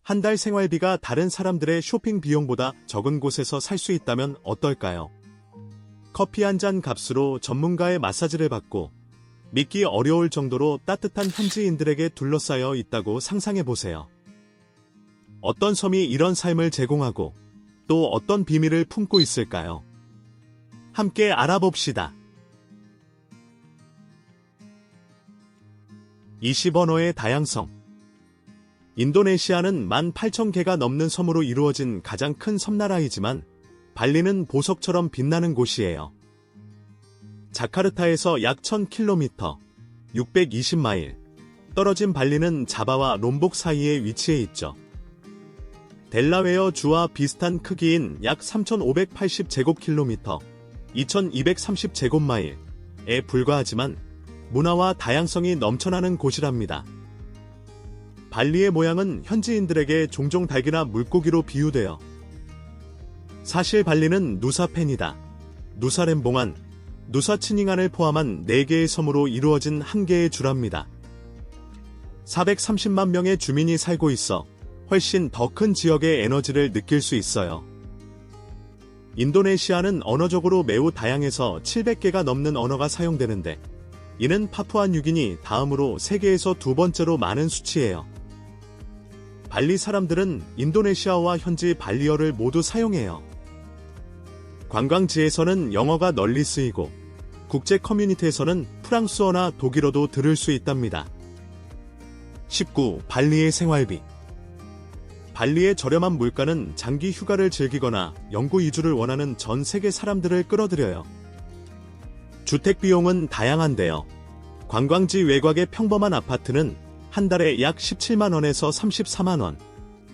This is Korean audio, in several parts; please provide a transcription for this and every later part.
한 달 생활비가 다른 사람들의 쇼핑 비용보다 적은 곳에서 살 수 있다면 어떨까요? 커피 한 잔 값으로 전문가의 마사지를 받고 믿기 어려울 정도로 따뜻한 현지인들에게 둘러싸여 있다고 상상해보세요. 어떤 섬이 이런 삶을 제공하고 또 어떤 비밀을 품고 있을까요? 함께 알아봅시다. 20 언어의 다양성. 인도네시아는 18,000개가 넘는 섬으로 이루어진 가장 큰 섬나라이지만 발리는 보석처럼 빛나는 곳이에요. 자카르타에서 약 1000km, 620마일 떨어진 발리는 자바와 롬복 사이에 위치해 있죠. 델라웨어 주와 비슷한 크기인 약 3,580제곱킬로미터, 2,230제곱마일에 불과하지만 문화와 다양성이 넘쳐나는 곳이랍니다. 발리의 모양은 현지인들에게 종종 닭이나 물고기로 비유되어 사실 발리는 누사펜이다, 누사렘봉안, 누사치닝안을 포함한 4개의 섬으로 이루어진 한 개의 주랍니다. 430만 명의 주민이 살고 있어 훨씬 더 큰 지역의 에너지를 느낄 수 있어요. 인도네시아는 언어적으로 매우 다양해서 700개가 넘는 언어가 사용되는데 이는 파푸아뉴기니 다음으로 세계에서 2번째로 많은 수치예요. 발리 사람들은 인도네시아와 현지 발리어를 모두 사용해요. 관광지에서는 영어가 널리 쓰이고 국제 커뮤니티에서는 프랑스어나 독일어도 들을 수 있답니다. 19. 발리의 생활비. 발리의 저렴한 물가는 장기 휴가를 즐기거나 영구 이주를 원하는 전 세계 사람들을 끌어들여요. 주택 비용은 다양한데요. 관광지 외곽의 평범한 아파트는 한 달에 약 17만원에서 34만원,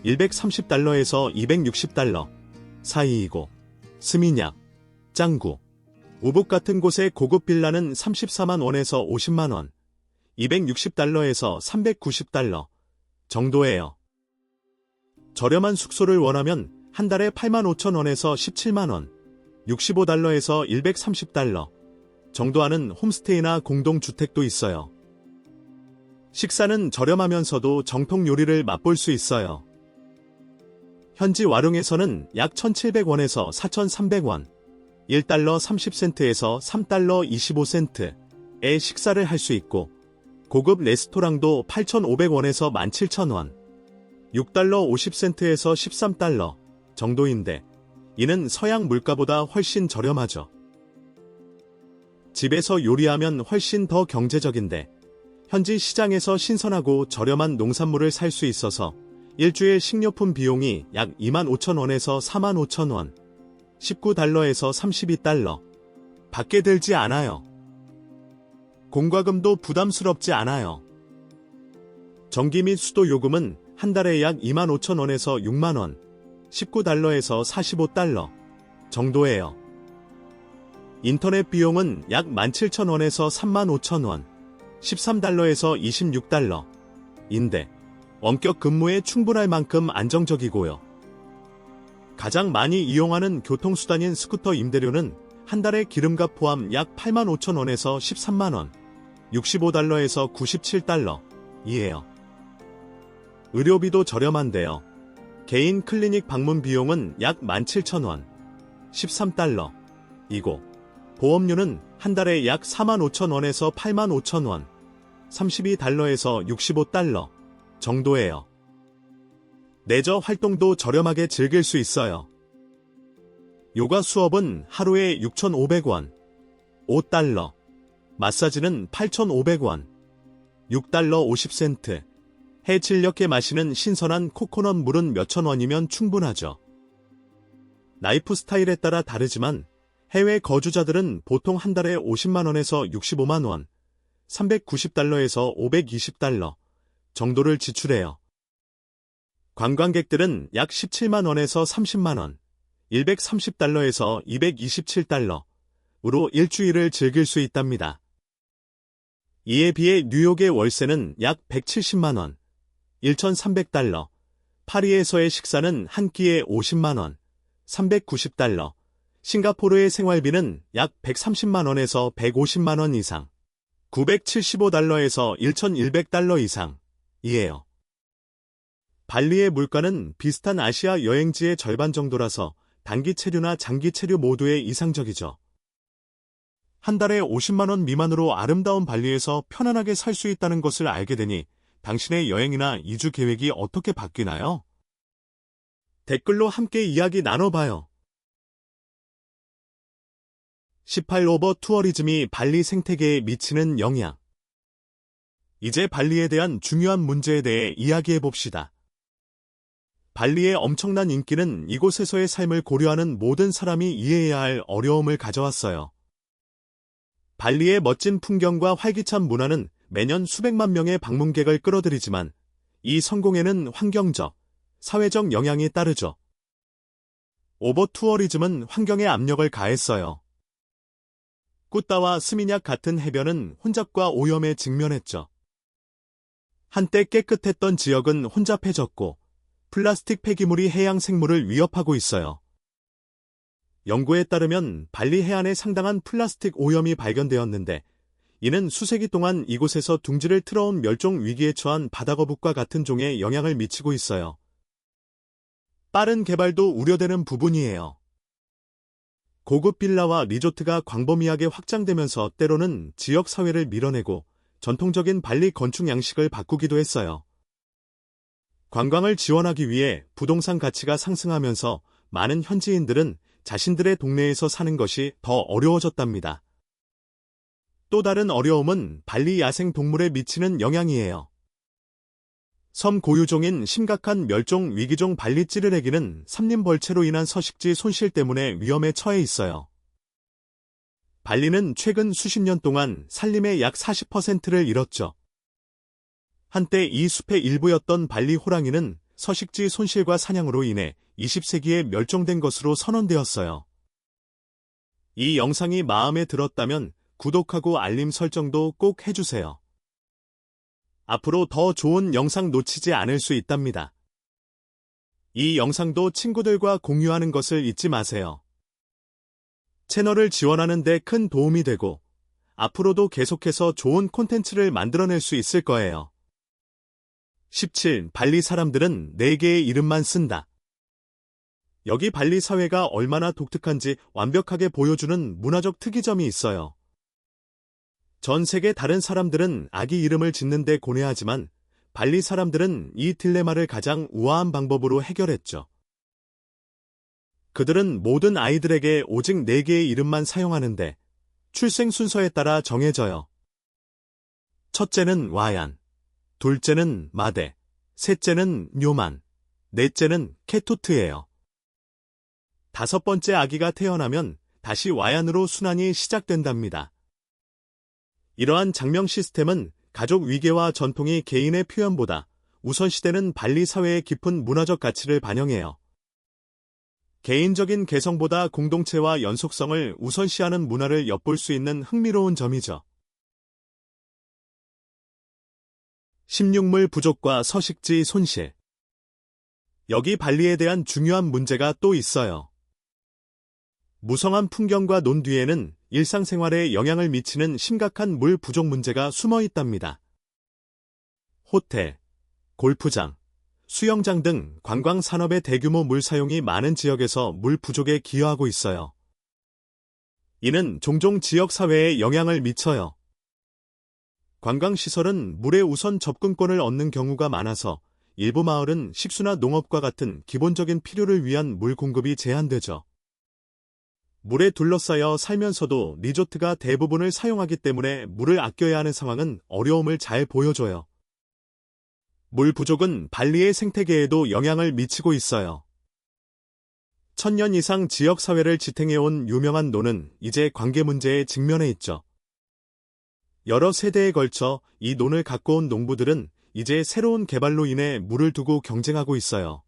130달러에서 260달러 사이이고 스미냑, 짱구, 우붓 같은 곳의 고급 빌라는 34만원에서 50만원, 260달러에서 390달러 정도예요. 저렴한 숙소를 원하면 한 달에 85,000원에서 17만원, 65달러에서 130달러 정도 하는 홈스테이나 공동주택도 있어요. 식사는 저렴하면서도 정통 요리를 맛볼 수 있어요. 현지 와룡에서는 약 1,700원에서 4,300원, 1달러 30센트에서 3달러 25센트의 식사를 할 수 있고 고급 레스토랑도 8,500원에서 17,000원, 6달러 50센트에서 13달러 정도인데 이는 서양 물가보다 훨씬 저렴하죠. 집에서 요리하면 훨씬 더 경제적인데 현지 시장에서 신선하고 저렴한 농산물을 살 수 있어서 일주일 식료품 비용이 약 25,000원에서 45,000원, 19달러에서 32달러 밖에 들지 않아요. 공과금도 부담스럽지 않아요. 전기 및 수도 요금은 한 달에 약 25,000원에서 6만원, 19달러에서 45달러 정도예요. 인터넷 비용은 약 17,000원에서 35,000원, 13달러에서 26달러인데 원격 근무에 충분할 만큼 안정적이고요. 가장 많이 이용하는 교통수단인 스쿠터 임대료는 한 달에 기름값 포함 약 85,000원에서 13만원, 65달러에서 97달러이에요. 의료비도 저렴한데요. 개인 클리닉 방문 비용은 약 17,000원, 13달러이고 보험료는 한 달에 약 45,000원에서 85,000원, 32달러에서 65달러 정도예요. 레저 활동도 저렴하게 즐길 수 있어요. 요가 수업은 하루에 6,500원, 5달러, 마사지는 8,500원, 6달러 50센트, 해질 녘에 마시는 신선한 코코넛 물은 몇천 원이면 충분하죠. 라이프 스타일에 따라 다르지만 해외 거주자들은 보통 한 달에 50만원에서 65만원, 390달러에서 520달러 정도를 지출해요. 관광객들은 약 17만원에서 30만원, 130달러에서 227달러으로 일주일을 즐길 수 있답니다. 이에 비해 뉴욕의 월세는 약 170만원, 1,300달러, 파리에서의 식사는 한 끼에 50만원, 390달러, 싱가포르의 생활비는 약 130만원에서 150만원 이상, 975달러에서 1,100달러 이상이에요. 발리의 물가는 비슷한 아시아 여행지의 절반 정도라서 단기 체류나 장기 체류 모두에 이상적이죠. 한 달에 50만 원 미만으로 아름다운 발리에서 편안하게 살 수 있다는 것을 알게 되니 당신의 여행이나 이주 계획이 어떻게 바뀌나요? 댓글로 함께 이야기 나눠봐요. 18. 오버 투어리즘이 발리 생태계에 미치는 영향. 이제 발리에 대한 중요한 문제에 대해 이야기해봅시다. 발리의 엄청난 인기는 이곳에서의 삶을 고려하는 모든 사람이 이해해야 할 어려움을 가져왔어요. 발리의 멋진 풍경과 활기찬 문화는 매년 수백만 명의 방문객을 끌어들이지만 이 성공에는 환경적, 사회적 영향이 따르죠. 오버 투어리즘은 환경에 압력을 가했어요. 꾸따와 스미냑 같은 해변은 혼잡과 오염에 직면했죠. 한때 깨끗했던 지역은 혼잡해졌고 플라스틱 폐기물이 해양 생물을 위협하고 있어요. 연구에 따르면 발리 해안에 상당한 플라스틱 오염이 발견되었는데 이는 수세기 동안 이곳에서 둥지를 틀어온 멸종 위기에 처한 바다거북과 같은 종에 영향을 미치고 있어요. 빠른 개발도 우려되는 부분이에요. 고급 빌라와 리조트가 광범위하게 확장되면서 때로는 지역 사회를 밀어내고 전통적인 발리 건축 양식을 바꾸기도 했어요. 관광을 지원하기 위해 부동산 가치가 상승하면서 많은 현지인들은 자신들의 동네에서 사는 것이 더 어려워졌답니다. 또 다른 어려움은 발리 야생 동물에 미치는 영향이에요. 섬 고유종인 심각한 멸종 위기종 발리 찌르레기는 삼림벌채로 인한 서식지 손실 때문에 위험에 처해 있어요. 발리는 최근 수십 년 동안 산림의 약 40%를 잃었죠. 한때 이 숲의 일부였던 발리 호랑이는 서식지 손실과 사냥으로 인해 20세기에 멸종된 것으로 선언되었어요. 이 영상이 마음에 들었다면 구독하고 알림 설정도 꼭 해주세요. 앞으로 더 좋은 영상 놓치지 않을 수 있답니다. 이 영상도 친구들과 공유하는 것을 잊지 마세요. 채널을 지원하는 데 큰 도움이 되고 앞으로도 계속해서 좋은 콘텐츠를 만들어낼 수 있을 거예요. 17. 발리 사람들은 4개의 이름만 쓴다. 여기 발리 사회가 얼마나 독특한지 완벽하게 보여주는 문화적 특이점이 있어요. 전 세계 다른 사람들은 아기 이름을 짓는 데 고뇌하지만 발리 사람들은 이 딜레마를 가장 우아한 방법으로 해결했죠. 그들은 모든 아이들에게 오직 4개의 이름만 사용하는데 출생 순서에 따라 정해져요. 첫째는 와얀, 둘째는 마데, 셋째는 뇨만, 넷째는 케토트예요. 5번째 아기가 태어나면 다시 와얀으로 순환이 시작된답니다. 이러한 장명 시스템은 가족 위계와 전통이 개인의 표현보다 우선시되는 발리 사회의 깊은 문화적 가치를 반영해요. 개인적인 개성보다 공동체와 연속성을 우선시하는 문화를 엿볼 수 있는 흥미로운 점이죠. 16물 부족과 서식지 손실. 여기 발리에 대한 중요한 문제가 또 있어요. 무성한 풍경과 논 뒤에는 일상생활에 영향을 미치는 심각한 물 부족 문제가 숨어 있답니다. 호텔, 골프장, 수영장 등 관광 산업의 대규모 물 사용이 많은 지역에서 물 부족에 기여하고 있어요. 이는 종종 지역 사회에 영향을 미쳐요. 관광시설은 물에 우선 접근권을 얻는 경우가 많아서 일부 마을은 식수나 농업과 같은 기본적인 필요를 위한 물 공급이 제한되죠. 물에 둘러싸여 살면서도 리조트가 대부분을 사용하기 때문에 물을 아껴야 하는 상황은 어려움을 잘 보여줘요. 물 부족은 발리의 생태계에도 영향을 미치고 있어요. 1000년 이상 지역사회를 지탱해온 유명한 논은 이제 관계 문제에 직면해 있죠. 여러 세대에 걸쳐 이 논을 갖고 온 농부들은 이제 새로운 개발로 인해 물을 두고 경쟁하고 있어요.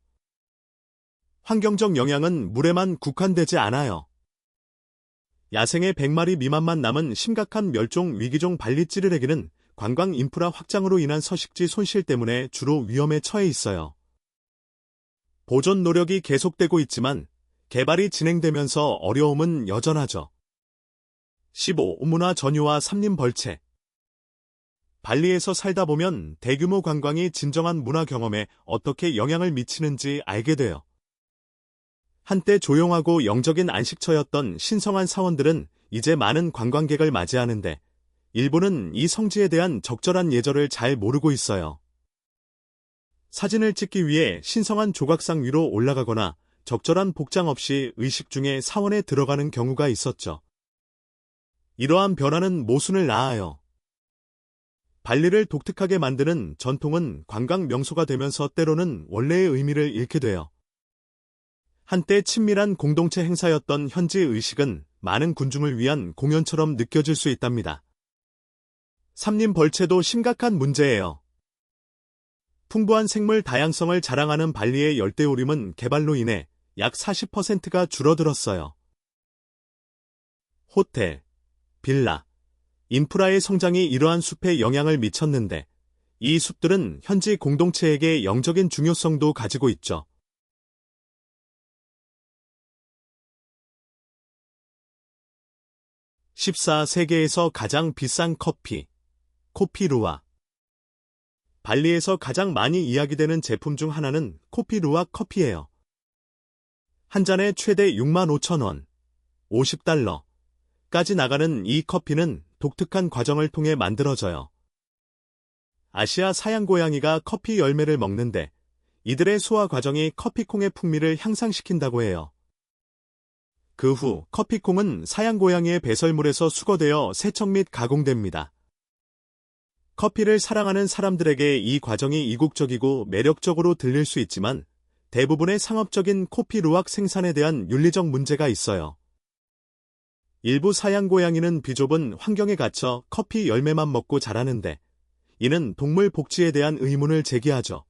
환경적 영향은 물에만 국한되지 않아요. 야생의 100마리 미만만 남은 심각한 멸종 위기종 발리 찌르레기는 관광 인프라 확장으로 인한 서식지 손실 때문에 주로 위험에 처해 있어요. 보존 노력이 계속되고 있지만 개발이 진행되면서 어려움은 여전하죠. 15. 문화 전유와 삼림 벌채. 발리에서 살다 보면 대규모 관광이 진정한 문화 경험에 어떻게 영향을 미치는지 알게 돼요. 한때 조용하고 영적인 안식처였던 신성한 사원들은 이제 많은 관광객을 맞이하는데 일부는 이 성지에 대한 적절한 예절을 잘 모르고 있어요. 사진을 찍기 위해 신성한 조각상 위로 올라가거나 적절한 복장 없이 의식 중에 사원에 들어가는 경우가 있었죠. 이러한 변화는 모순을 낳아요. 발리를 독특하게 만드는 전통은 관광 명소가 되면서 때로는 원래의 의미를 잃게 돼요. 한때 친밀한 공동체 행사였던 현지 의식은 많은 군중을 위한 공연처럼 느껴질 수 있답니다. 삼림 벌채도 심각한 문제예요. 풍부한 생물 다양성을 자랑하는 발리의 열대우림은 개발로 인해 약 40%가 줄어들었어요. 호텔, 빌라, 인프라의 성장이 이러한 숲에 영향을 미쳤는데 이 숲들은 현지 공동체에게 영적인 중요성도 가지고 있죠. 14세계에서 가장 비싼 커피, 코피루아. 발리에서 가장 많이 이야기되는 제품 중 하나는 코피루아 커피예요. 한 잔에 최대 65,000원, $50까지 나가는 이 커피는 독특한 과정을 통해 만들어져요. 아시아 사양고양이가 커피 열매를 먹는데 이들의 소화 과정이 커피콩의 풍미를 향상시킨다고 해요. 그 후 커피콩은 사양고양이의 배설물에서 수거되어 세척 및 가공됩니다. 커피를 사랑하는 사람들에게 이 과정이 이국적이고 매력적으로 들릴 수 있지만 대부분의 상업적인 코피 루악 생산에 대한 윤리적 문제가 있어요. 일부 사양고양이는 비좁은 환경에 갇혀 커피 열매만 먹고 자라는데 이는 동물 복지에 대한 의문을 제기하죠.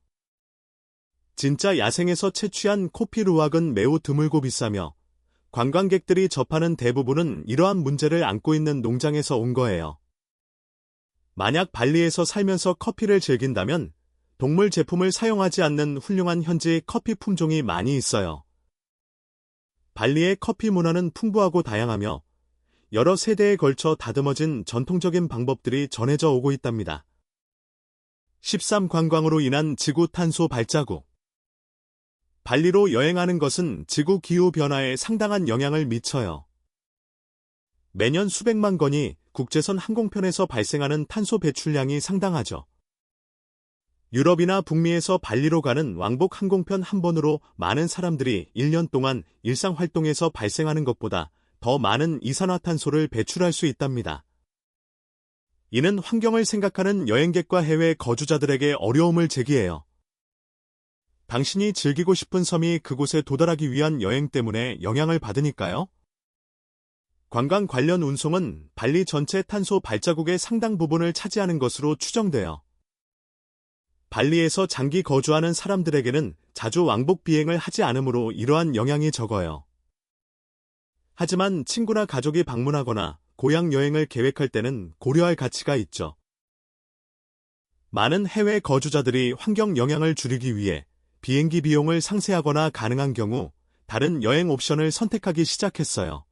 진짜 야생에서 채취한 코피 루악은 매우 드물고 비싸며 관광객들이 접하는 대부분은 이러한 문제를 안고 있는 농장에서 온 거예요. 만약 발리에서 살면서 커피를 즐긴다면 동물 제품을 사용하지 않는 훌륭한 현지 커피 품종이 많이 있어요. 발리의 커피 문화는 풍부하고 다양하며 여러 세대에 걸쳐 다듬어진 전통적인 방법들이 전해져 오고 있답니다. 13 관광으로 인한 지구 탄소 발자국. 발리로 여행하는 것은 지구 기후 변화에 상당한 영향을 미쳐요. 매년 수백만 건이 국제선 항공편에서 발생하는 탄소 배출량이 상당하죠. 유럽이나 북미에서 발리로 가는 왕복 항공편 한 번으로 많은 사람들이 1년 동안 일상활동에서 발생하는 것보다 더 많은 이산화탄소를 배출할 수 있답니다. 이는 환경을 생각하는 여행객과 해외 거주자들에게 어려움을 제기해요. 당신이 즐기고 싶은 섬이 그곳에 도달하기 위한 여행 때문에 영향을 받으니까요. 관광 관련 운송은 발리 전체 탄소 발자국의 상당 부분을 차지하는 것으로 추정돼요. 발리에서 장기 거주하는 사람들에게는 자주 왕복 비행을 하지 않으므로 이러한 영향이 적어요. 하지만 친구나 가족이 방문하거나 고향 여행을 계획할 때는 고려할 가치가 있죠. 많은 해외 거주자들이 환경 영향을 줄이기 위해 비행기 비용을 상쇄하거나 가능한 경우 다른 여행 옵션을 선택하기 시작했어요.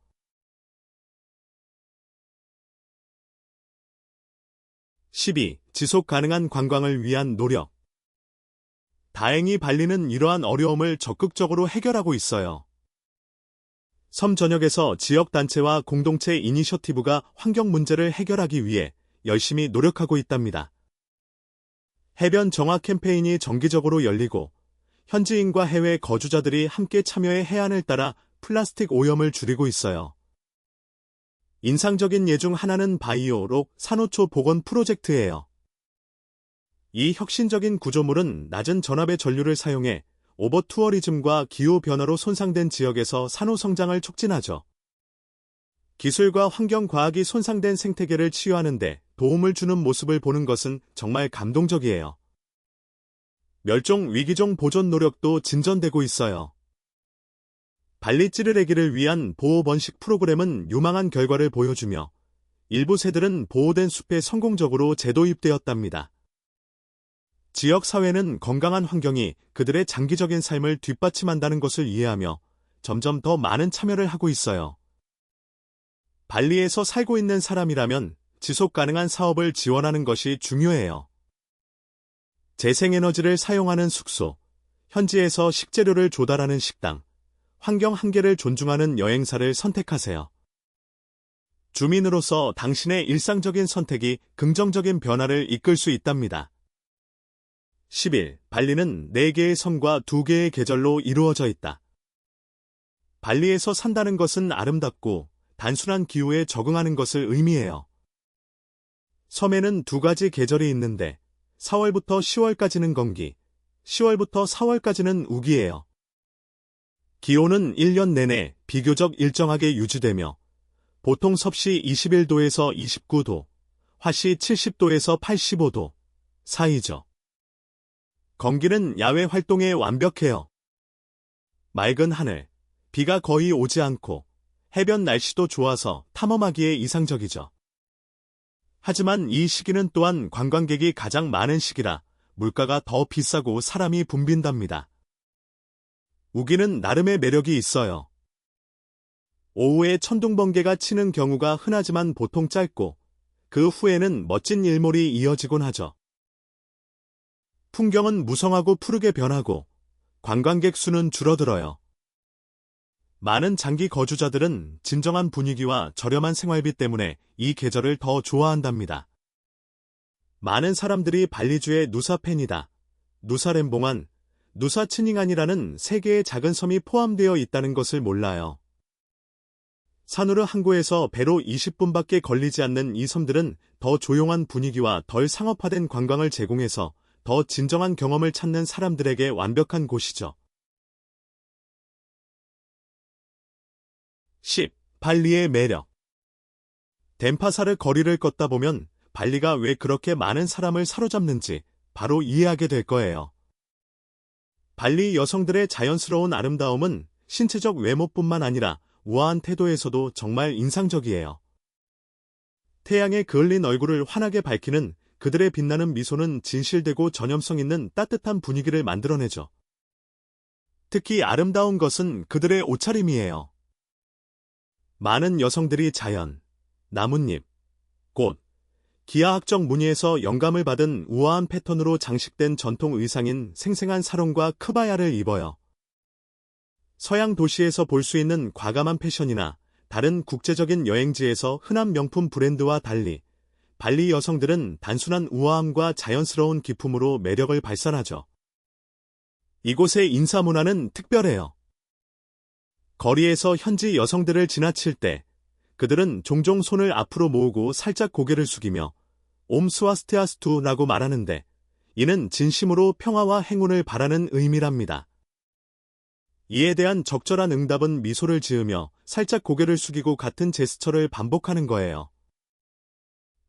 12. 지속 가능한 관광을 위한 노력. 다행히 발리는 이러한 어려움을 적극적으로 해결하고 있어요. 섬 전역에서 지역단체와 공동체 이니셔티브가 환경 문제를 해결하기 위해 열심히 노력하고 있답니다. 해변 정화 캠페인이 정기적으로 열리고 현지인과 해외 거주자들이 함께 참여해 해안을 따라 플라스틱 오염을 줄이고 있어요. 인상적인 예 중 하나는 바이오록 산호초 복원 프로젝트예요. 이 혁신적인 구조물은 낮은 전압의 전류를 사용해 오버투어리즘과 기후변화로 손상된 지역에서 산호 성장을 촉진하죠. 기술과 환경과학이 손상된 생태계를 치유하는 데 도움을 주는 모습을 보는 것은 정말 감동적이에요. 멸종 위기종 보존 노력도 진전되고 있어요. 발리 찌르레기를 위한 보호 번식 프로그램은 유망한 결과를 보여주며 일부 새들은 보호된 숲에 성공적으로 재도입되었답니다. 지역 사회는 건강한 환경이 그들의 장기적인 삶을 뒷받침한다는 것을 이해하며 점점 더 많은 참여를 하고 있어요. 발리에서 살고 있는 사람이라면 지속 가능한 사업을 지원하는 것이 중요해요. 재생에너지를 사용하는 숙소, 현지에서 식재료를 조달하는 식당, 환경 한계를 존중하는 여행사를 선택하세요. 주민으로서 당신의 일상적인 선택이 긍정적인 변화를 이끌 수 있답니다. 11. 발리는 4개의 섬과 2개의 계절로 이루어져 있다. 발리에서 산다는 것은 아름답고 단순한 기후에 적응하는 것을 의미해요. 섬에는 2가지 계절이 있는데 4월부터 10월까지는 건기, 10월부터 4월까지는 우기예요. 기온은 1년 내내 비교적 일정하게 유지되며 보통 섭씨 21도에서 29도, 화씨 70도에서 85도 사이죠. 건기는 야외 활동에 완벽해요. 맑은 하늘, 비가 거의 오지 않고 해변 날씨도 좋아서 탐험하기에 이상적이죠. 하지만 이 시기는 또한 관광객이 가장 많은 시기라 물가가 더 비싸고 사람이 붐빈답니다. 우기는 나름의 매력이 있어요. 오후에 천둥번개가 치는 경우가 흔하지만 보통 짧고 그 후에는 멋진 일몰이 이어지곤 하죠. 풍경은 무성하고 푸르게 변하고 관광객 수는 줄어들어요. 많은 장기 거주자들은 진정한 분위기와 저렴한 생활비 때문에 이 계절을 더 좋아한답니다. 많은 사람들이 발리주의 누사펜이다, 누사렘봉안, 누사치닝안이라는 3개의 작은 섬이 포함되어 있다는 것을 몰라요. 사누르 항구에서 배로 20분밖에 걸리지 않는 이 섬들은 더 조용한 분위기와 덜 상업화된 관광을 제공해서 더 진정한 경험을 찾는 사람들에게 완벽한 곳이죠. 10. 발리의 매력. 덴파사르 거리를 걷다 보면 발리가 왜 그렇게 많은 사람을 사로잡는지 바로 이해하게 될 거예요. 발리 여성들의 자연스러운 아름다움은 신체적 외모뿐만 아니라 우아한 태도에서도 정말 인상적이에요. 태양에 그을린 얼굴을 환하게 밝히는 그들의 빛나는 미소는 진실되고 전염성 있는 따뜻한 분위기를 만들어내죠. 특히 아름다운 것은 그들의 옷차림이에요. 많은 여성들이 자연, 나뭇잎, 꽃, 기하학적 무늬에서 영감을 받은 우아한 패턴으로 장식된 전통 의상인 생생한 사롱과 크바야를 입어요. 서양 도시에서 볼 수 있는 과감한 패션이나 다른 국제적인 여행지에서 흔한 명품 브랜드와 달리 발리 여성들은 단순한 우아함과 자연스러운 기품으로 매력을 발산하죠. 이곳의 인사문화는 특별해요. 거리에서 현지 여성들을 지나칠 때 그들은 종종 손을 앞으로 모으고 살짝 고개를 숙이며 옴 스와스티아스투라고 말하는데 이는 진심으로 평화와 행운을 바라는 의미랍니다. 이에 대한 적절한 응답은 미소를 지으며 살짝 고개를 숙이고 같은 제스처를 반복하는 거예요.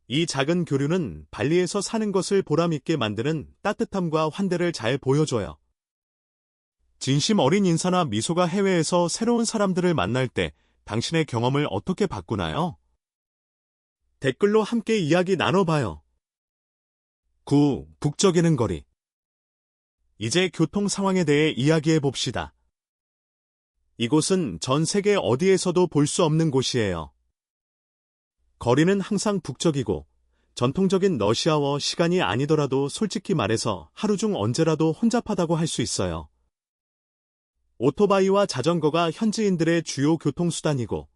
이 작은 교류는 발리에서 사는 것을 보람있게 만드는 따뜻함과 환대를 잘 보여줘요. 진심 어린 인사나 미소가 해외에서 새로운 사람들을 만날 때 당신의 경험을 어떻게 바꾸나요? 댓글로 함께 이야기 나눠봐요. 9. 북적이는 거리. 이제 교통 상황에 대해 이야기해 봅시다. 이곳은 전 세계 어디에서도 볼 수 없는 곳이에요. 거리는 항상 북적이고 전통적인 러시아워 시간이 아니더라도 솔직히 말해서 하루 중 언제라도 혼잡하다고 할 수 있어요. 오토바이와 자전거가 현지인들의 주요 교통수단이고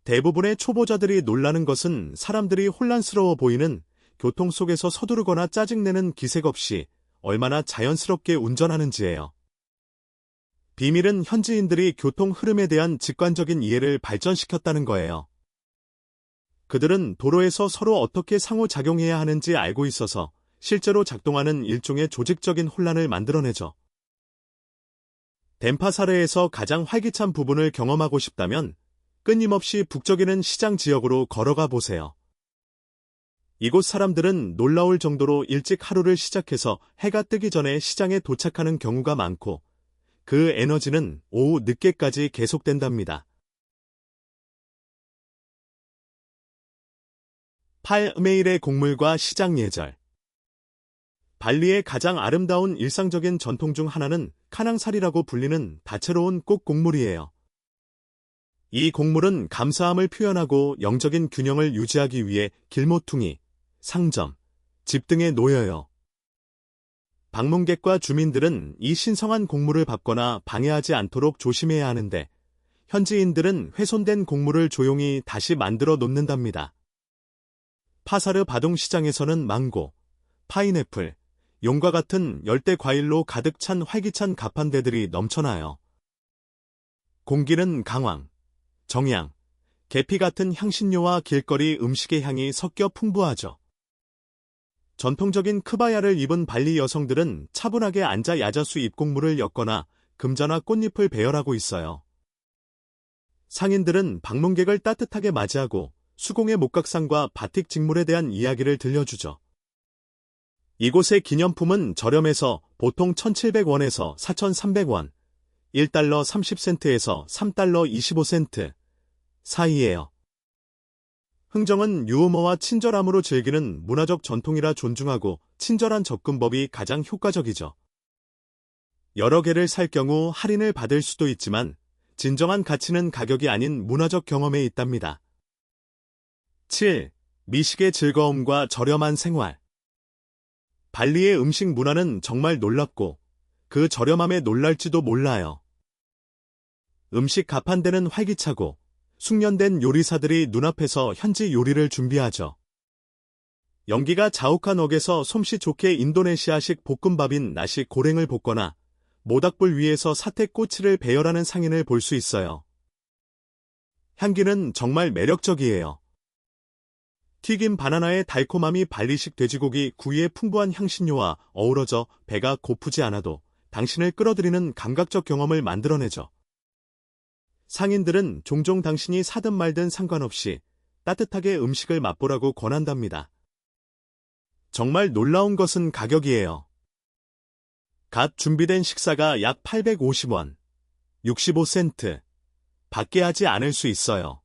대부분의 초보자들이 놀라는 것은 사람들이 혼란스러워 보이는 교통 속에서 서두르거나 짜증내는 기색 없이 얼마나 자연스럽게 운전하는지예요. 비밀은 현지인들이 교통 흐름에 대한 직관적인 이해를 발전시켰다는 거예요. 그들은 도로에서 서로 어떻게 상호작용해야 하는지 알고 있어서 실제로 작동하는 일종의 조직적인 혼란을 만들어내죠. 덴파사르에서 가장 활기찬 부분을 경험하고 싶다면 끊임없이 북적이는 시장 지역으로 걸어가 보세요. 이곳 사람들은 놀라울 정도로 일찍 하루를 시작해서 해가 뜨기 전에 시장에 도착하는 경우가 많고 그 에너지는 오후 늦게까지 계속된답니다. 8. 메일의 곡물과 시장 예절. 발리의 가장 아름다운 일상적인 전통 중 하나는 카낭살이라고 불리는 다채로운 꽃 곡물이에요. 이 곡물은 감사함을 표현하고 영적인 균형을 유지하기 위해 길모퉁이, 상점, 집 등에 놓여요. 방문객과 주민들은 이 신성한 곡물을 밟거나 방해하지 않도록 조심해야 하는데, 현지인들은 훼손된 곡물을 조용히 다시 만들어 놓는답니다. 파사르 바둥 시장에서는 망고, 파인애플, 용과 같은 열대 과일로 가득 찬 활기찬 가판대들이 넘쳐나요. 공기는 강황, 정향, 계피 같은 향신료와 길거리 음식의 향이 섞여 풍부하죠. 전통적인 크바야를 입은 발리 여성들은 차분하게 앉아 야자수 잎곡물을 엮거나 금자나 꽃잎을 배열하고 있어요. 상인들은 방문객을 따뜻하게 맞이하고 수공예 목각상과 바틱 직물에 대한 이야기를 들려주죠. 이곳의 기념품은 저렴해서 보통 1,700원에서 4,300원, 1달러 30센트에서 3달러 25센트 사이예요. 흥정은 유머와 친절함으로 즐기는 문화적 전통이라 존중하고 친절한 접근법이 가장 효과적이죠. 여러 개를 살 경우 할인을 받을 수도 있지만 진정한 가치는 가격이 아닌 문화적 경험에 있답니다. 7. 미식의 즐거움과 저렴한 생활. 발리의 음식 문화는 정말 놀랍고 그 저렴함에 놀랄지도 몰라요. 음식 가판대는 활기차고 숙련된 요리사들이 눈앞에서 현지 요리를 준비하죠. 연기가 자욱한 옥에서 솜씨 좋게 인도네시아식 볶음밥인 나시 고랭을 볶거나 모닥불 위에서 사태꼬치를 배열하는 상인을 볼 수 있어요. 향기는 정말 매력적이에요. 튀김 바나나의 달콤함이 발리식 돼지고기 구이의 풍부한 향신료와 어우러져 배가 고프지 않아도 당신을 끌어들이는 감각적 경험을 만들어내죠. 상인들은 종종 당신이 사든 말든 상관없이 따뜻하게 음식을 맛보라고 권한답니다. 정말 놀라운 것은 가격이에요. 갓 준비된 식사가 약 850원, 65센트 밖에 하지 않을 수 있어요.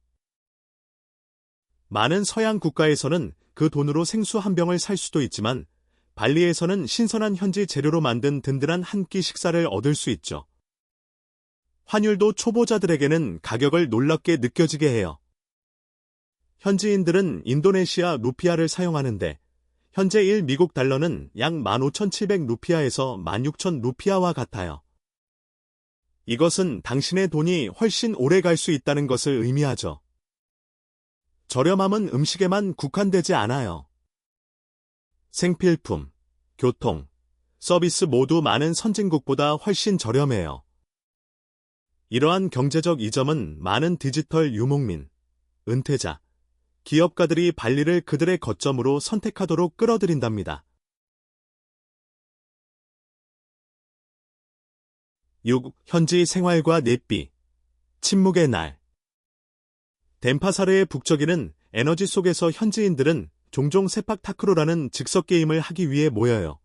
많은 서양 국가에서는 그 돈으로 생수 한 병을 살 수도 있지만 발리에서는 신선한 현지 재료로 만든 든든한 한 끼 식사를 얻을 수 있죠. 환율도 초보자들에게는 가격을 놀랍게 느껴지게 해요. 현지인들은 인도네시아 루피아를 사용하는데 현재 1미국 달러는 약 15,700 루피아에서 16,000 루피아와 같아요. 이것은 당신의 돈이 훨씬 오래 갈 수 있다는 것을 의미하죠. 저렴함은 음식에만 국한되지 않아요. 생필품, 교통, 서비스 모두 많은 선진국보다 훨씬 저렴해요. 이러한 경제적 이점은 많은 디지털 유목민, 은퇴자, 기업가들이 발리를 그들의 거점으로 선택하도록 끌어들인답니다. 6. 현지 생활과 넷비, 침묵의 날. 덴파사르의 북적이는 에너지 속에서 현지인들은 종종 세팍타크로라는 즉석 게임을 하기 위해 모여요.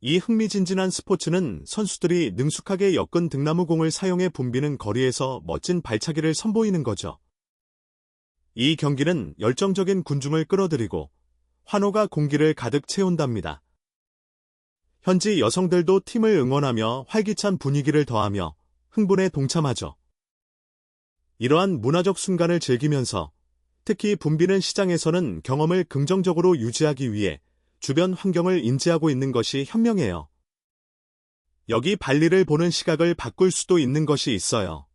이 흥미진진한 스포츠는 선수들이 능숙하게 엮은 등나무공을 사용해 붐비는 거리에서 멋진 발차기를 선보이는 거죠. 이 경기는 열정적인 군중을 끌어들이고 환호가 공기를 가득 채운답니다. 현지 여성들도 팀을 응원하며 활기찬 분위기를 더하며 흥분에 동참하죠. 이러한 문화적 순간을 즐기면서 특히 붐비는 시장에서는 경험을 긍정적으로 유지하기 위해 주변 환경을 인지하고 있는 것이 현명해요. 여기 발리를 보는 시각을 바꿀 수도 있는 것이 있어요.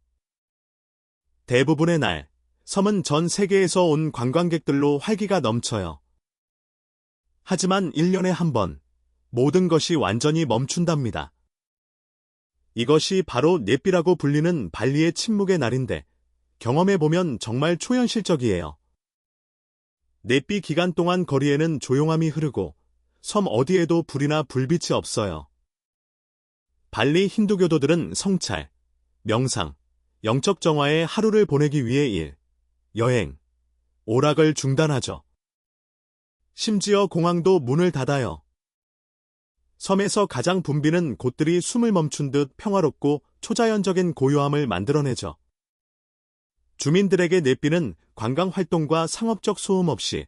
대부분의 날, 섬은 전 세계에서 온 관광객들로 활기가 넘쳐요. 하지만 1년에 한 번, 모든 것이 완전히 멈춘답니다. 이것이 바로 넷비라고 불리는 발리의 침묵의 날인데, 경험해보면 정말 초현실적이에요. 넷비 기간 동안 거리에는 조용함이 흐르고 섬 어디에도 불이나 불빛이 없어요. 발리 힌두교도들은 성찰, 명상, 영적 정화에 하루를 보내기 위해 일, 여행, 오락을 중단하죠. 심지어 공항도 문을 닫아요. 섬에서 가장 붐비는 곳들이 숨을 멈춘 듯 평화롭고 초자연적인 고요함을 만들어내죠. 주민들에게 넷비는 관광활동과 상업적 소음 없이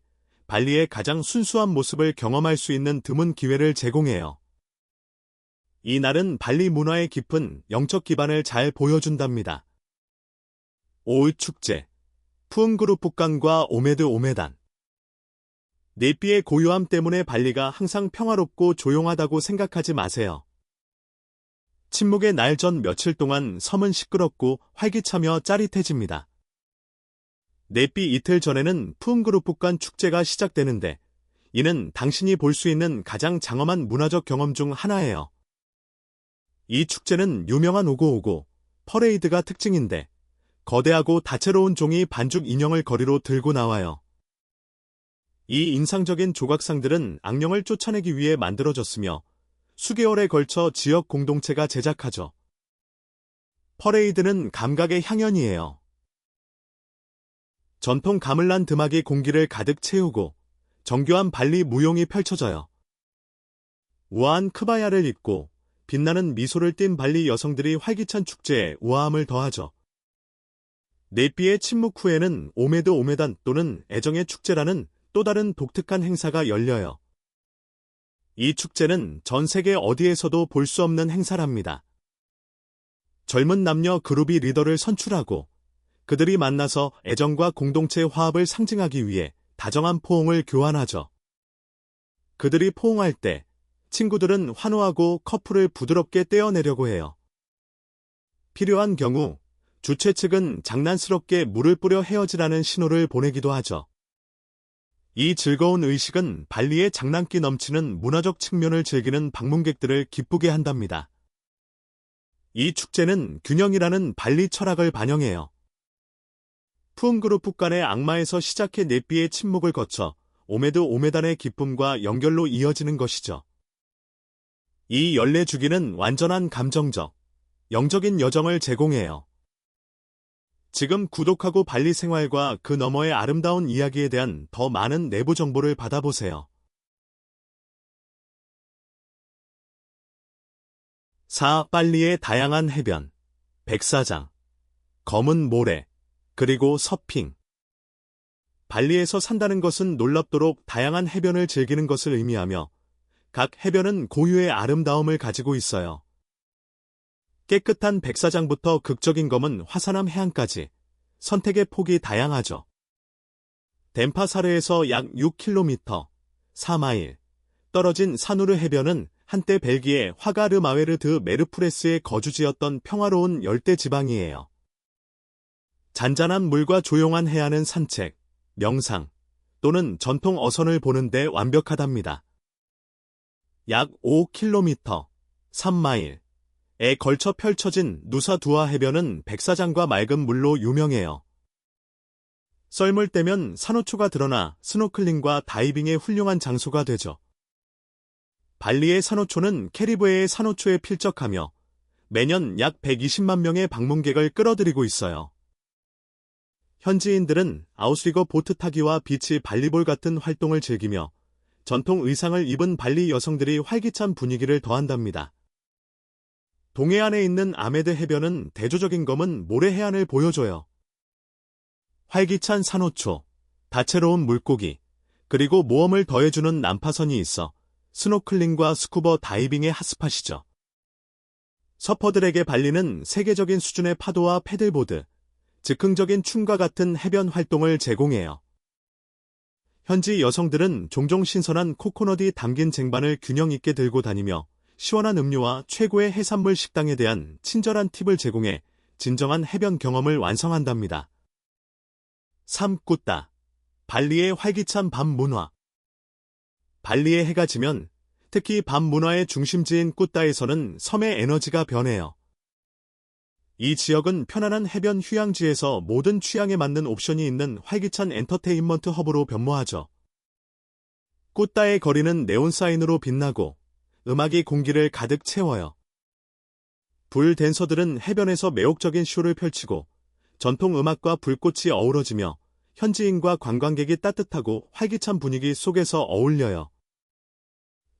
발리의 가장 순수한 모습을 경험할 수 있는 드문 기회를 제공해요. 이 날은 발리 문화의 깊은 영적 기반을 잘 보여준답니다. 오의 축제, 푸응그룹 북간과 오메드 오메단. 네피의 고요함 때문에 발리가 항상 평화롭고 조용하다고 생각하지 마세요. 침묵의 날 전 며칠 동안 섬은 시끄럽고 활기차며 짜릿해집니다. 네피 이틀 전에는 푸응그룹 북간 축제가 시작되는데 이는 당신이 볼 수 있는 가장 장엄한 문화적 경험 중 하나예요. 이 축제는 유명한 오고오고 퍼레이드가 특징인데 거대하고 다채로운 종이 반죽 인형을 거리로 들고 나와요. 이 인상적인 조각상들은 악령을 쫓아내기 위해 만들어졌으며 수개월에 걸쳐 지역 공동체가 제작하죠. 퍼레이드는 감각의 향연이에요. 전통 가물란 드막이 공기를 가득 채우고 정교한 발리 무용이 펼쳐져요. 우아한 크바야를 입고 빛나는 미소를 띤 발리 여성들이 활기찬 축제에 우아함을 더하죠. 네피의 침묵 후에는 오메드 오메단 또는 애정의 축제라는 또 다른 독특한 행사가 열려요. 이 축제는 전 세계 어디에서도 볼 수 없는 행사랍니다. 젊은 남녀 그룹이 리더를 선출하고 그들이 만나서 애정과 공동체 화합을 상징하기 위해 다정한 포옹을 교환하죠. 그들이 포옹할 때 친구들은 환호하고 커플을 부드럽게 떼어내려고 해요. 필요한 경우 주최 측은 장난스럽게 물을 뿌려 헤어지라는 신호를 보내기도 하죠. 이 즐거운 의식은 발리의 장난기 넘치는 문화적 측면을 즐기는 방문객들을 기쁘게 한답니다. 이 축제는 균형이라는 발리 철학을 반영해요. 푸응그룹 북간의 악마에서 시작해 네피의 침묵을 거쳐 오메드 오메단의 기쁨과 연결로 이어지는 것이죠. 이 연례주기는 완전한 감정적, 영적인 여정을 제공해요. 지금 구독하고 발리 생활과 그 너머의 아름다운 이야기에 대한 더 많은 내부 정보를 받아보세요. 4. 발리의 다양한 해변, 백사장, 검은 모래, 그리고 서핑. 발리에서 산다는 것은 놀랍도록 다양한 해변을 즐기는 것을 의미하며 각 해변은 고유의 아름다움을 가지고 있어요. 깨끗한 백사장부터 극적인 검은 화산암 해안까지 선택의 폭이 다양하죠. 덴파사르에서 약 6km, 4마일 떨어진 사누르 해변은 한때 벨기에 화가르 마웨르 드 메르프레스의 거주지였던 평화로운 열대 지방이에요. 잔잔한 물과 조용한 해안은 산책, 명상 또는 전통 어선을 보는 데 완벽하답니다. 약 5km, 3마일에 걸쳐 펼쳐진 누사두아 해변은 백사장과 맑은 물로 유명해요. 썰물 때면 산호초가 드러나 스노클링과 다이빙의 훌륭한 장소가 되죠. 발리의 산호초는 캐리브해의 산호초에 필적하며 매년 약 120만 명의 방문객을 끌어들이고 있어요. 현지인들은 아웃리거 보트 타기와 비치 발리볼 같은 활동을 즐기며 전통 의상을 입은 발리 여성들이 활기찬 분위기를 더한답니다. 동해안에 있는 아메드 해변은 대조적인 검은 모래 해안을 보여줘요. 활기찬 산호초, 다채로운 물고기, 그리고 모험을 더해주는 난파선이 있어 스노클링과 스쿠버 다이빙의 핫스팟이죠. 서퍼들에게 발리는 세계적인 수준의 파도와 패들보드, 즉흥적인 춤과 같은 해변 활동을 제공해요. 현지 여성들은 종종 신선한 코코넛이 담긴 쟁반을 균형 있게 들고 다니며 시원한 음료와 최고의 해산물 식당에 대한 친절한 팁을 제공해 진정한 해변 경험을 완성한답니다. 3. 꾸따, 발리의 활기찬 밤 문화. 발리에 해가 지면 특히 밤 문화의 중심지인 꾸따에서는 섬의 에너지가 변해요. 이 지역은 편안한 해변 휴양지에서 모든 취향에 맞는 옵션이 있는 활기찬 엔터테인먼트 허브로 변모하죠. 꾸따의 거리는 네온사인으로 빛나고 음악이 공기를 가득 채워요. 불 댄서들은 해변에서 매혹적인 쇼를 펼치고 전통 음악과 불꽃이 어우러지며 현지인과 관광객이 따뜻하고 활기찬 분위기 속에서 어울려요.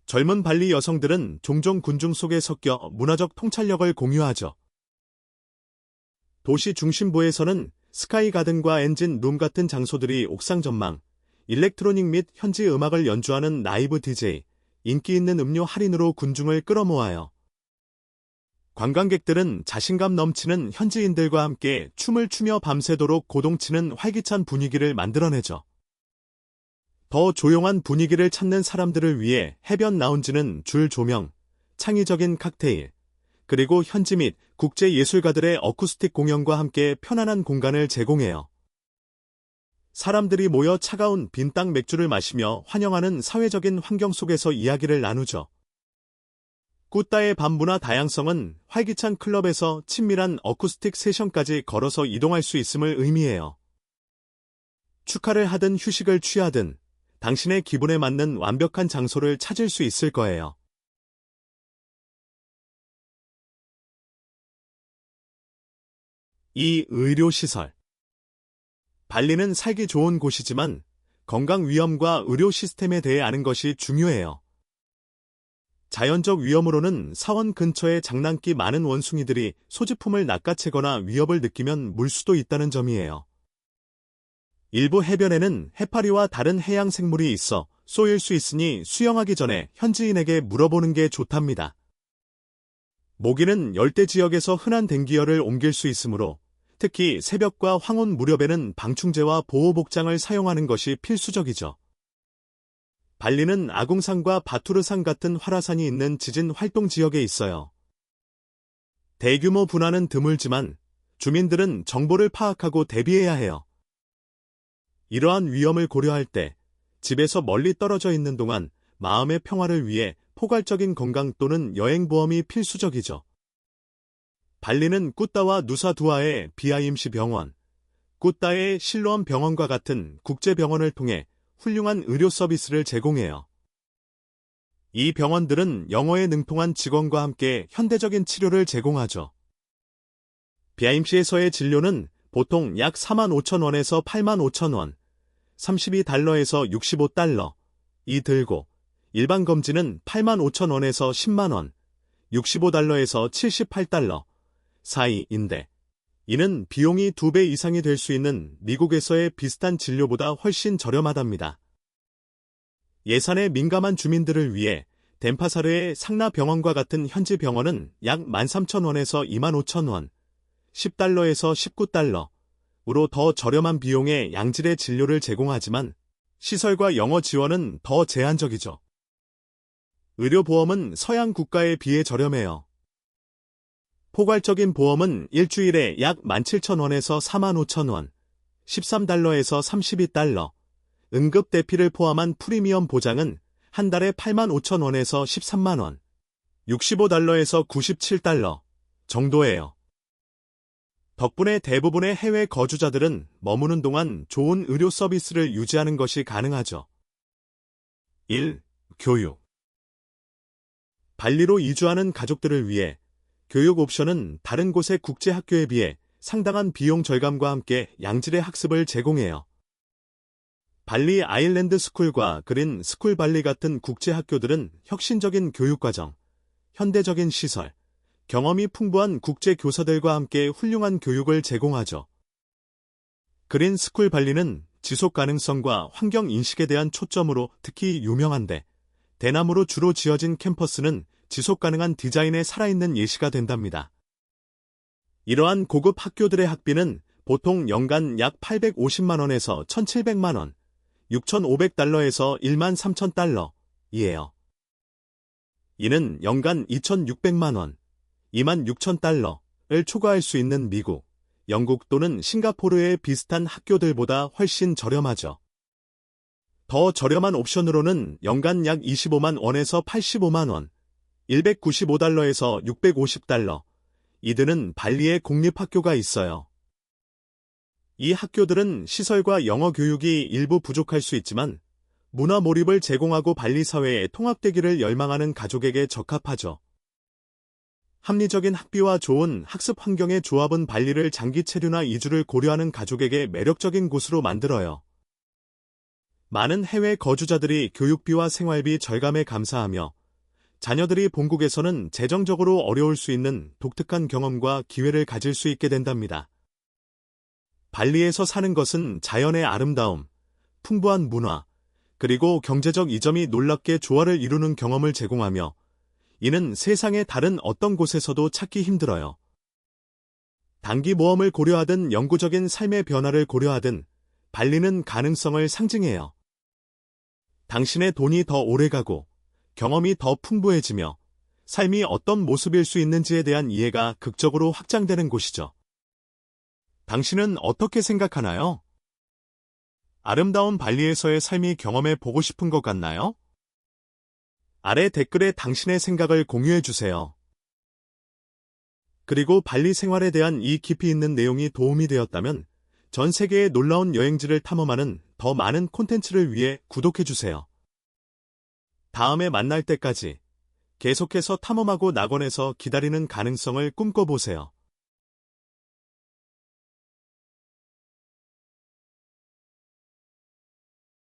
젊은 발리 여성들은 종종 군중 속에 섞여 문화적 통찰력을 공유하죠. 도시 중심부에서는 스카이 가든과 엔진 룸 같은 장소들이 옥상 전망, 일렉트로닉 및 현지 음악을 연주하는 라이브 DJ, 인기 있는 음료 할인으로 군중을 끌어모아요. 관광객들은 자신감 넘치는 현지인들과 함께 춤을 추며 밤새도록 고동치는 활기찬 분위기를 만들어내죠. 더 조용한 분위기를 찾는 사람들을 위해 해변 라운지는 줄 조명, 창의적인 칵테일, 그리고 현지 및 국제 예술가들의 어쿠스틱 공연과 함께 편안한 공간을 제공해요. 사람들이 모여 차가운 빈땅 맥주를 마시며 환영하는 사회적인 환경 속에서 이야기를 나누죠. 꾸따의 밤 문화 다양성은 활기찬 클럽에서 친밀한 어쿠스틱 세션까지 걸어서 이동할 수 있음을 의미해요. 축하를 하든 휴식을 취하든 당신의 기분에 맞는 완벽한 장소를 찾을 수 있을 거예요. 이 의료시설. 발리는 살기 좋은 곳이지만 건강 위험과 의료 시스템에 대해 아는 것이 중요해요. 자연적 위험으로는 사원 근처에 장난기 많은 원숭이들이 소지품을 낚아채거나 위협을 느끼면 물 수도 있다는 점이에요. 일부 해변에는 해파리와 다른 해양 생물이 있어 쏘일 수 있으니 수영하기 전에 현지인에게 물어보는 게 좋답니다. 모기는 열대 지역에서 흔한 댕기열을 옮길 수 있으므로 특히 새벽과 황혼 무렵에는 방충제와 보호복장을 사용하는 것이 필수적이죠. 발리는 아궁산과 바투르산 같은 활화산이 있는 지진 활동 지역에 있어요. 대규모 분화는 드물지만 주민들은 정보를 파악하고 대비해야 해요. 이러한 위험을 고려할 때 집에서 멀리 떨어져 있는 동안 마음의 평화를 위해 포괄적인 건강 또는 여행보험이 필수적이죠. 발리는 꾸따와 누사두아의 비아임시 병원, 꾸따의 실로암 병원과 같은 국제병원을 통해 훌륭한 의료 서비스를 제공해요. 이 병원들은 영어에 능통한 직원과 함께 현대적인 치료를 제공하죠. 비아임시에서의 진료는 보통 약 45,000원에서 85,000원, 32달러에서 65달러,이 들고 일반 검진은 85,000원에서 10만원, 65달러에서 78달러 사이인데 이는 비용이 2배 이상이 될 수 있는 미국에서의 비슷한 진료보다 훨씬 저렴하답니다. 예산에 민감한 주민들을 위해 덴파사르의 상나병원과 같은 현지 병원은 약 13,000원에서 25,000원, 10달러에서 19달러으로 더 저렴한 비용의 양질의 진료를 제공하지만 시설과 영어 지원은 더 제한적이죠. 의료보험은 서양 국가에 비해 저렴해요. 포괄적인 보험은 일주일에 약 17,000원에서 45,000원, 13달러에서 32달러, 응급대피를 포함한 프리미엄 보장은 한 달에 85,000원에서 13만원, 65달러에서 97달러 정도예요. 덕분에 대부분의 해외 거주자들은 머무는 동안 좋은 의료 서비스를 유지하는 것이 가능하죠. 1. 교육. 발리로 이주하는 가족들을 위해 교육 옵션은 다른 곳의 국제학교에 비해 상당한 비용 절감과 함께 양질의 학습을 제공해요. 발리 아일랜드 스쿨과 그린 스쿨 발리 같은 국제학교들은 혁신적인 교육과정, 현대적인 시설, 경험이 풍부한 국제 교사들과 함께 훌륭한 교육을 제공하죠. 그린 스쿨 발리는 지속 가능성과 환경 인식에 대한 초점으로 특히 유명한데 대나무로 주로 지어진 캠퍼스는 지속 가능한 디자인의 살아있는 예시가 된답니다. 이러한 고급 학교들의 학비는 보통 연간 약 850만원에서 1,700만원, 6,500달러에서 13,000달러이에요. 이는 연간 2,600만원, 26,000달러를 초과할 수 있는 미국, 영국 또는 싱가포르의 비슷한 학교들보다 훨씬 저렴하죠. 더 저렴한 옵션으로는 연간 약 25만 원에서 85만 원, 195달러에서 650달러, 이드는 발리의 공립학교가 있어요. 이 학교들은 시설과 영어 교육이 일부 부족할 수 있지만 문화 몰입을 제공하고 발리 사회에 통합되기를 열망하는 가족에게 적합하죠. 합리적인 학비와 좋은 학습 환경의 조합은 발리를 장기 체류나 이주를 고려하는 가족에게 매력적인 곳으로 만들어요. 많은 해외 거주자들이 교육비와 생활비 절감에 감사하며 자녀들이 본국에서는 재정적으로 어려울 수 있는 독특한 경험과 기회를 가질 수 있게 된답니다. 발리에서 사는 것은 자연의 아름다움, 풍부한 문화, 그리고 경제적 이점이 놀랍게 조화를 이루는 경험을 제공하며 이는 세상의 다른 어떤 곳에서도 찾기 힘들어요. 단기 모험을 고려하든 영구적인 삶의 변화를 고려하든 발리는 가능성을 상징해요. 당신의 돈이 더 오래가고 경험이 더 풍부해지며 삶이 어떤 모습일 수 있는지에 대한 이해가 극적으로 확장되는 곳이죠. 당신은 어떻게 생각하나요? 아름다운 발리에서의 삶이 경험해 보고 싶은 것 같나요? 아래 댓글에 당신의 생각을 공유해 주세요. 그리고 발리 생활에 대한 이 깊이 있는 내용이 도움이 되었다면 전 세계의 놀라운 여행지를 탐험하는 더 많은 콘텐츠를 위해 구독해 주세요. 다음에 만날 때까지 계속해서 탐험하고 낙원에서 기다리는 가능성을 꿈꿔보세요.